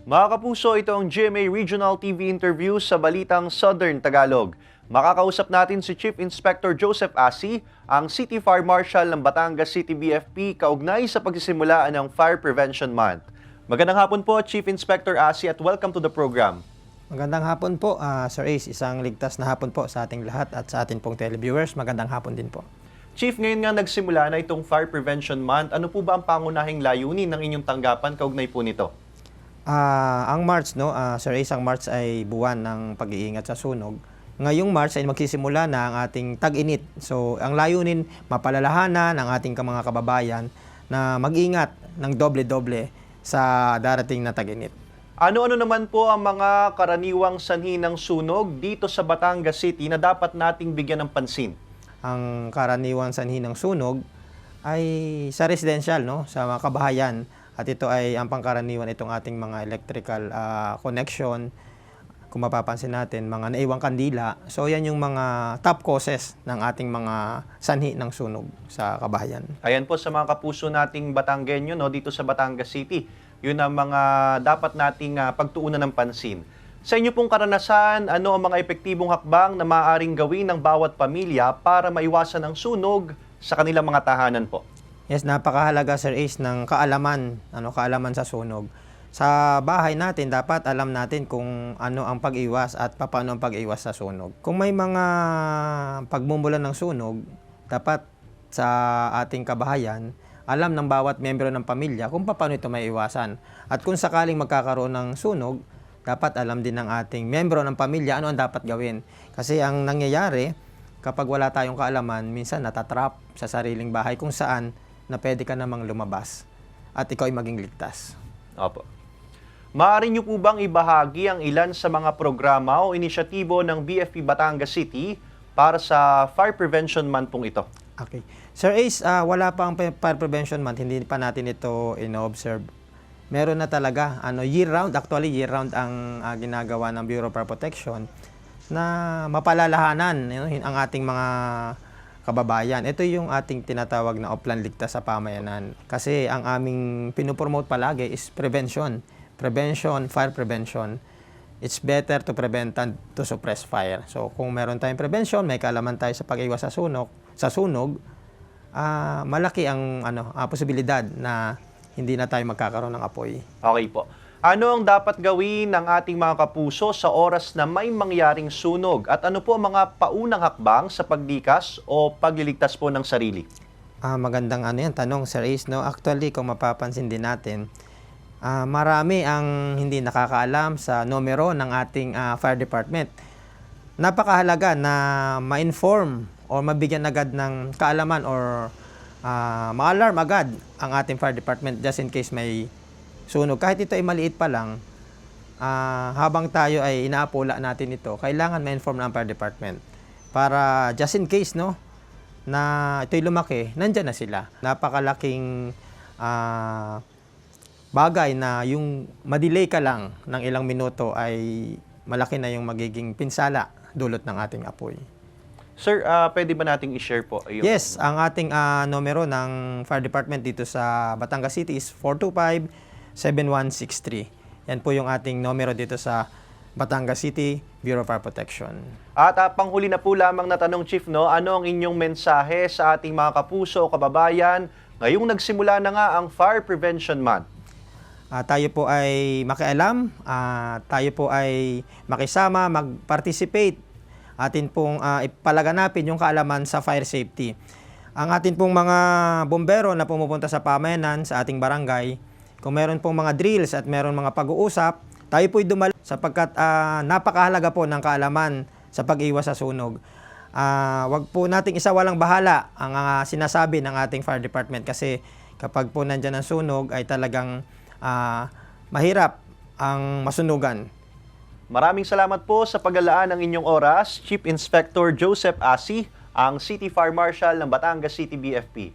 Mga kapuso, ito ang GMA Regional TV interview sa Balitang Southern Tagalog. Makakausap natin si Chief Inspector Joseph Asi, ang City Fire Marshal ng Batangas City BFP, kaugnay sa pagsisimula ng Fire Prevention Month. Magandang hapon po, Chief Inspector Asi, at welcome to the program. Magandang hapon po, Sir Ace. Isang ligtas na hapon po sa ating lahat at sa ating pong televiewers. Magandang hapon din po. Chief, ngayon nga nagsimula na itong Fire Prevention Month. Ano po ba ang pangunahing layunin ng inyong tanggapan kaugnay po nito? Ang March, Sir Ace, ang March ay buwan ng pag-iingat sa sunog. Ngayong March ay magsisimula na ang ating tag-init. So, ang layunin, mapalalahanan ang ating mga kababayan na mag-ingat ng doble-doble sa darating na tag-init. Ano-ano naman po ang mga karaniwang sanhi ng sunog dito sa Batangas City na dapat nating bigyan ng pansin? Ang karaniwang sanhi ng sunog ay sa residential, sa mga kabahayan. At ito ay ang pangkaraniwan itong ating mga electrical connection. Kung mapapansin natin, mga naiwang kandila. So yan yung mga top causes ng ating mga sanhi ng sunog sa kabahayan. Ayan po sa mga kapuso nating Batanggenyo dito sa Batangas City. Yun ang mga dapat nating pagtuunan ng pansin. Sa inyo pong karanasan, ano ang mga epektibong hakbang na maaaring gawin ng bawat pamilya para maiwasan ang sunog sa kanilang mga tahanan po? Yes, napakahalaga, Sir Ace, ng kaalaman sa sunog. Sa bahay natin, dapat alam natin kung ano ang pag-iwas at paano ang pag-iwas sa sunog. Kung may mga pagmumulan ng sunog, dapat sa ating kabahayan, alam ng bawat miyembro ng pamilya kung paano ito maiiwasan. At kung sakaling magkakaroon ng sunog, dapat alam din ng ating miyembro ng pamilya ano ang dapat gawin. Kasi ang nangyayari, kapag wala tayong kaalaman, minsan natatrap sa sariling bahay kung saan na pwede ka namang lumabas at ikaw ay maging ligtas. Opo. Maaari niyo po bang ibahagi ang ilan sa mga programa o inisyatibo ng BFP Batangas City para sa Fire Prevention Month pong ito? Okay. Sir Ace, wala pa ang Fire Prevention Month, hindi pa natin ito ino-observe. Meron na talaga, year-round, actually year-round ang ginagawa ng Bureau of Fire Protection na mapalalahanan ang ating mga kababayan. Ito yung ating tinatawag na Oplan Ligtas sa Pamayanan. Kasi ang aming pinopromote palagi is prevention. Prevention, fire prevention. It's better to prevent than to suppress fire. So kung meron tayong prevention, may kaalaman tayo sa pag-iwas sa sunog, malaki ang posibilidad na hindi na tayo magkakaroon ng apoy. Okay po. Ano ang dapat gawin ng ating mga kapuso sa oras na may mangyaring sunog? At ano po ang mga paunang hakbang sa pagdikas o pagliligtas po ng sarili? Magandang tanong, Sir Ace. Actually, kung mapapansin din natin, marami ang hindi nakakaalam sa numero ng ating fire department. Napakahalaga na ma-inform o mabigyan agad ng kaalaman or ma-alarm agad ang ating fire department just in case may sunog. Kahit ito ay maliit pa lang, habang tayo ay inaapula natin ito, kailangan ma-inform ng fire department. Para just in case, na ito'y lumaki, nandyan na sila. Napakalaking bagay na yung madelay ka lang ng ilang minuto ay malaki na yung magiging pinsala dulot ng ating apoy. Sir, pwede ba nating i-share po? Yes, ang ating numero ng fire department dito sa Batangas City is 425-7163. Yan po yung ating numero dito sa Batangas City Bureau of Fire Protection. At panghuli na po lamang na tanong, Chief, ano ang inyong mensahe sa ating mga kapuso o kababayan ngayong nagsimula na nga ang Fire Prevention Month? Tayo po ay makialam, tayo po ay makisama, mag-participate. Atin pong ipalaganapin yung kaalaman sa fire safety. Ang atin pong mga bombero na pumupunta sa pamayanan, sa ating barangay, kung meron pong mga drills at meron mga pag-uusap, tayo po'y dumalo sapagkat napakahalaga po ng kaalaman sa pag-iwas sa sunog. Wag po nating isawalang bahala ang sinasabi ng ating fire department kasi kapag po nandyan ang sunog ay talagang mahirap ang masunugan. Maraming salamat po sa paglalaan ng inyong oras, Chief Inspector Joseph Asi, ang City Fire Marshal ng Batangas City BFP.